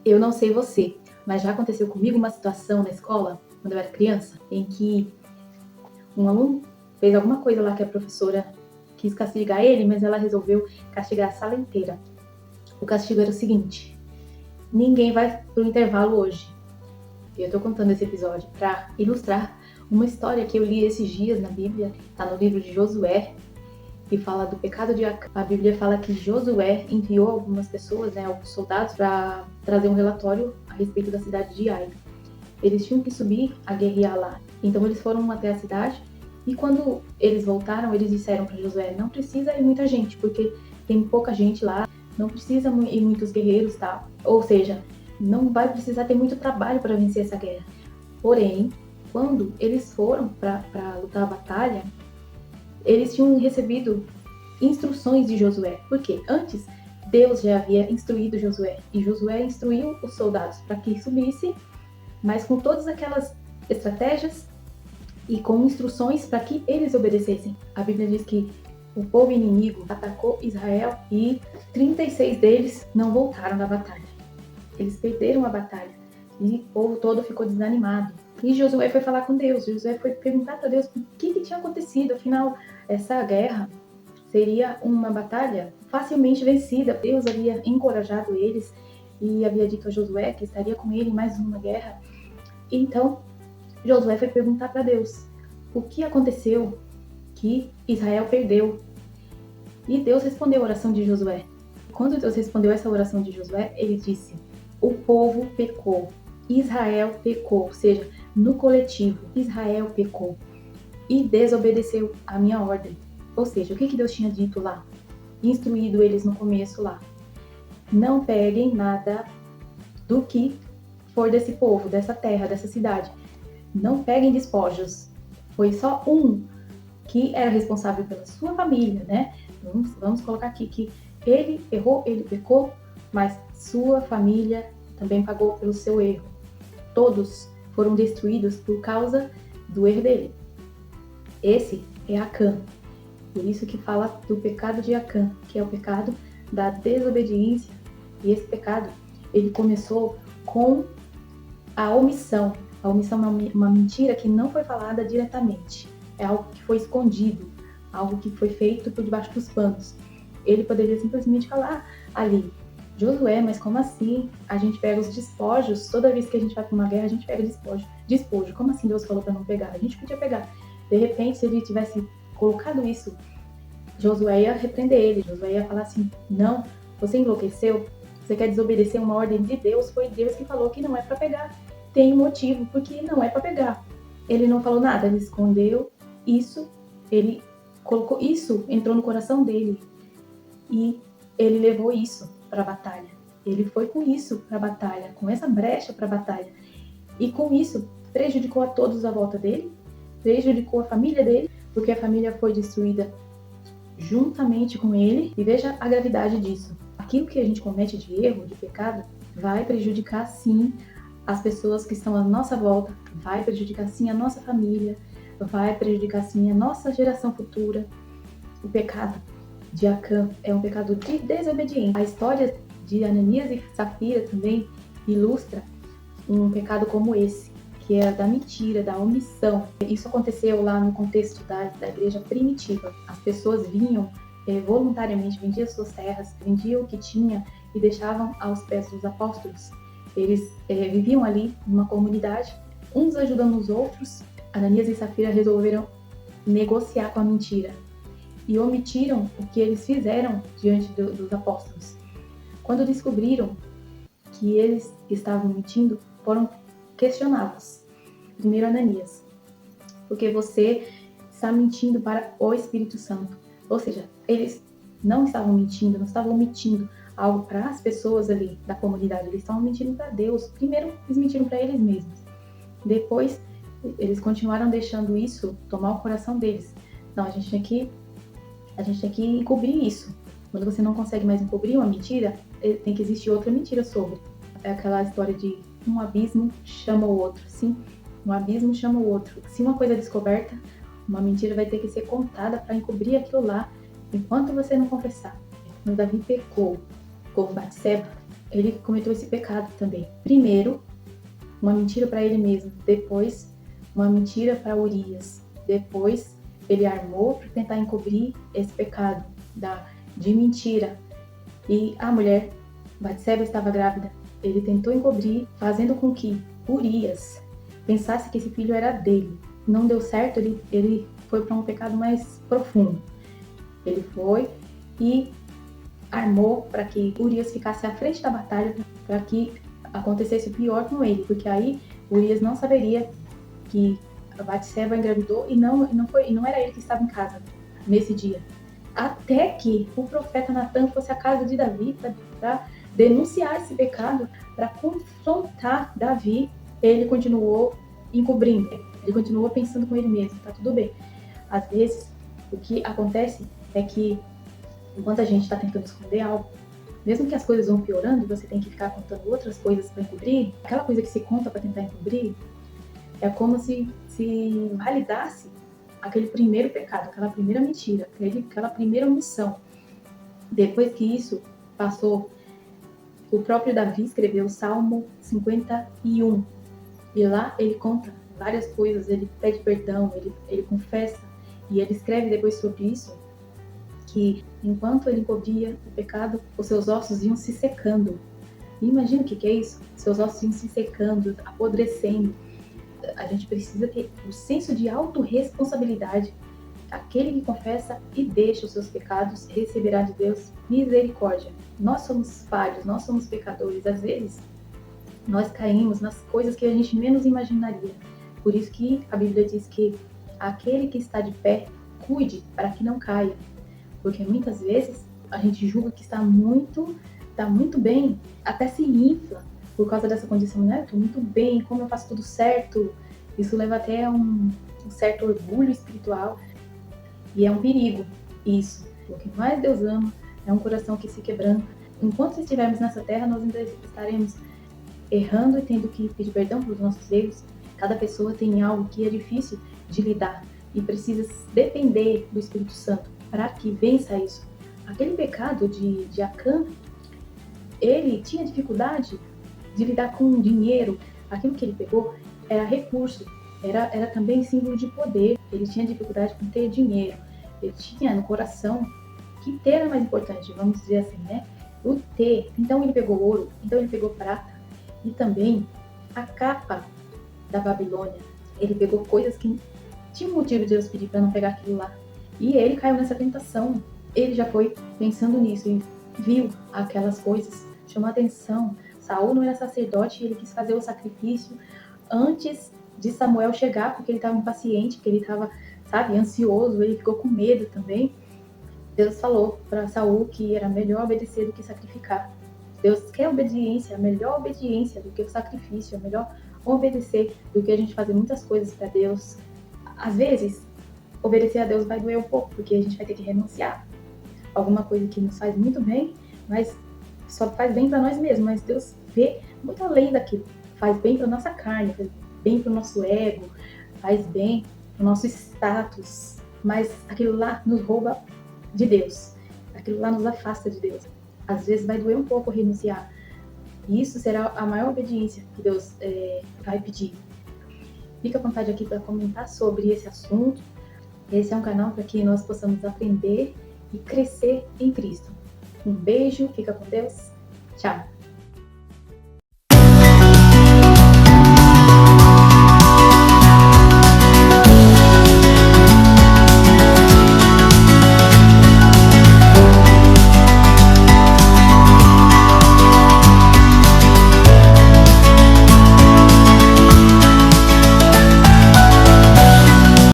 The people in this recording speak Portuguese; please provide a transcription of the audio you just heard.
Eu não sei você, mas já aconteceu comigo uma situação na escola, quando eu era criança, em que um aluno fez alguma coisa lá que a professora quis castigar ele, mas ela resolveu castigar a sala inteira. O castigo era o seguinte: ninguém vai pro intervalo hoje. Eu tô contando esse episódio para ilustrar uma história que eu li esses dias na Bíblia, tá no livro de Josué, que fala do pecado de Acã. A Bíblia fala que Josué enviou algumas pessoas, alguns soldados, para trazer um relatório a respeito da cidade de Ai. Eles tinham que subir a guerrear lá. Então eles foram até a cidade e quando eles voltaram, eles disseram para Josué: não precisa ir muita gente, porque tem pouca gente lá, não precisa ir muitos guerreiros, tá? Ou seja, não vai precisar ter muito trabalho para vencer essa guerra. Porém, quando eles foram para lutar a batalha, eles tinham recebido instruções de Josué. Porque antes, Deus já havia instruído Josué. E Josué instruiu os soldados para que subissem, mas com todas aquelas estratégias e com instruções para que eles obedecessem. A Bíblia diz que o povo inimigo atacou Israel e 36 deles não voltaram da batalha. Eles perderam a batalha e o povo todo ficou desanimado. E Josué foi falar com Deus. Josué foi perguntar para Deus o que tinha acontecido. Afinal, essa guerra seria uma batalha facilmente vencida. Deus havia encorajado eles e havia dito a Josué que estaria com ele em mais uma guerra. Então, Josué foi perguntar para Deus o que aconteceu que Israel perdeu. E Deus respondeu a oração de Josué. Quando Deus respondeu essa oração de Josué, ele disse: o povo pecou, Israel pecou, ou seja, no coletivo, Israel pecou e desobedeceu a minha ordem. Ou seja, o que Deus tinha dito lá? Instruído eles no começo lá. Não peguem nada do que for desse povo, dessa terra, dessa cidade. Não peguem despojos. Foi só um que era responsável pela sua família, né? Vamos colocar aqui que ele errou, ele pecou, mas sua família também pagou pelo seu erro. Todos foram destruídos por causa do erro dele. Esse é Acã. Por isso que fala do pecado de Acã, que é o pecado da desobediência. E esse pecado, ele começou com a omissão. A omissão é uma mentira que não foi falada diretamente. É algo que foi escondido, algo que foi feito por debaixo dos panos. Ele poderia simplesmente falar ali: Josué, mas como assim? A gente pega os despojos, toda vez que a gente vai para uma guerra, a gente pega despojo. Como assim Deus falou para não pegar? A gente podia pegar. De repente, se ele tivesse colocado isso, Josué ia repreender ele. Josué ia falar assim: não, você enlouqueceu? Você quer desobedecer uma ordem de Deus? Foi Deus que falou que não é para pegar. Tem um motivo, porque não é para pegar. Ele não falou nada, ele escondeu isso, ele colocou isso, entrou no coração dele e ele levou isso para a batalha. Ele foi com isso para a batalha, com essa brecha para a batalha. E com isso prejudicou a todos à volta dele, prejudicou a família dele, porque a família foi destruída juntamente com ele. E veja a gravidade disso. Aquilo que a gente comete de erro, de pecado, vai prejudicar sim as pessoas que estão à nossa volta, vai prejudicar sim a nossa família, vai prejudicar sim a nossa geração futura. O pecado de Acã é um pecado de desobediência. A história de Ananias e Safira também ilustra um pecado como esse, que é da mentira, da omissão. Isso aconteceu lá no contexto da igreja primitiva. As pessoas vinham voluntariamente, vendiam suas terras, vendiam o que tinha e deixavam aos pés dos apóstolos. Eles viviam ali numa comunidade, uns ajudando os outros. Ananias e Safira resolveram negociar com a mentira e omitiram o que eles fizeram diante dos apóstolos. Quando descobriram que eles estavam mentindo, foram questioná-los. Primeiro, Ananias: porque você está mentindo para o Espírito Santo. Ou seja, eles não estavam mentindo, não estavam omitindo algo para as pessoas ali da comunidade, eles estavam mentindo para Deus. Primeiro, eles mentiram para eles mesmos. Depois, eles continuaram deixando isso tomar o coração deles. Não, a gente tem que encobrir isso. Quando você não consegue mais encobrir uma mentira, tem que existir outra mentira sobre. É aquela história de um abismo chama o outro. Sim, um abismo chama o outro. Se uma coisa é descoberta, uma mentira vai ter que ser contada para encobrir aquilo lá, enquanto você não confessar. Quando Davi pecou com Batseba, ele cometeu esse pecado também. Primeiro, uma mentira para ele mesmo. Depois, uma mentira para Urias. Depois, ele armou para tentar encobrir esse pecado de mentira. E a mulher, Batseba, estava grávida. Ele tentou encobrir, fazendo com que Urias pensasse que esse filho era dele. Não deu certo, ele foi para um pecado mais profundo. Ele foi e armou para que Urias ficasse à frente da batalha, para que acontecesse o pior com ele, porque aí Urias não saberia que a Batseba engravidou e não era ele que estava em casa nesse dia. Até que o profeta Natan fosse à casa de Davi para denunciar esse pecado, para confrontar Davi. Ele continuou encobrindo, ele continuou pensando com ele mesmo, tá tudo bem. Às vezes, o que acontece é que, enquanto a gente está tentando esconder algo, mesmo que as coisas vão piorando, você tem que ficar contando outras coisas para encobrir, aquela coisa que se conta para tentar encobrir, é como se validasse aquele primeiro pecado, aquela primeira mentira, aquela primeira omissão. Depois que isso passou, o próprio Davi escreveu o Salmo 51. E lá ele conta várias coisas, ele pede perdão, ele confessa. E ele escreve depois sobre isso, que enquanto ele encobria o pecado, os seus ossos iam se secando. E imagina o que é isso? Seus ossos iam se secando, apodrecendo. A gente precisa ter o senso de autorresponsabilidade. Aquele que confessa e deixa os seus pecados receberá de Deus misericórdia. Nós somos falhos, nós somos pecadores. Às vezes, nós caímos nas coisas que a gente menos imaginaria. Por isso que a Bíblia diz que aquele que está de pé, cuide para que não caia. Porque muitas vezes a gente julga que está muito bem, até se infla por causa dessa condição, né? Estou muito bem, como eu faço tudo certo. Isso leva até a um certo orgulho espiritual e é um perigo isso. O que mais Deus ama é um coração que se quebranta. Enquanto estivermos nessa terra, nós ainda estaremos errando e tendo que pedir perdão pelos nossos erros. Cada pessoa tem algo que é difícil de lidar e precisa depender do Espírito Santo para que vença isso. Aquele pecado de Acã, ele tinha dificuldade de lidar com dinheiro. Aquilo que ele pegou era recurso, era também símbolo de poder. Ele tinha dificuldade com ter dinheiro. Ele tinha no coração que ter era mais importante, vamos dizer assim, né? O ter. Então ele pegou ouro, então ele pegou prata e também a capa da Babilônia. Ele pegou coisas que tinha um motivo de Deus pedir para não pegar aquilo lá. E ele caiu nessa tentação. Ele já foi pensando nisso e viu aquelas coisas, chamou a atenção. Saul não era sacerdote e ele quis fazer o sacrifício antes de Samuel chegar, porque ele estava impaciente, porque ele estava, ansioso, ele ficou com medo também. Deus falou para Saul que era melhor obedecer do que sacrificar. Deus quer obediência, a melhor obediência do que o sacrifício, é melhor obedecer do que a gente fazer muitas coisas para Deus. Às vezes, obedecer a Deus vai doer um pouco, porque a gente vai ter que renunciar a alguma coisa que nos faz muito bem, mas só faz bem para nós mesmos, mas Deus vê muito além daquilo. Faz bem para nossa carne, faz bem para o nosso ego, faz bem para o nosso status, mas aquilo lá nos rouba de Deus, aquilo lá nos afasta de Deus. Às vezes vai doer um pouco renunciar, e isso será a maior obediência que Deus vai pedir. Fica à vontade aqui para comentar sobre esse assunto. Esse é um canal para que nós possamos aprender e crescer em Cristo. Um beijo, fica com Deus, tchau!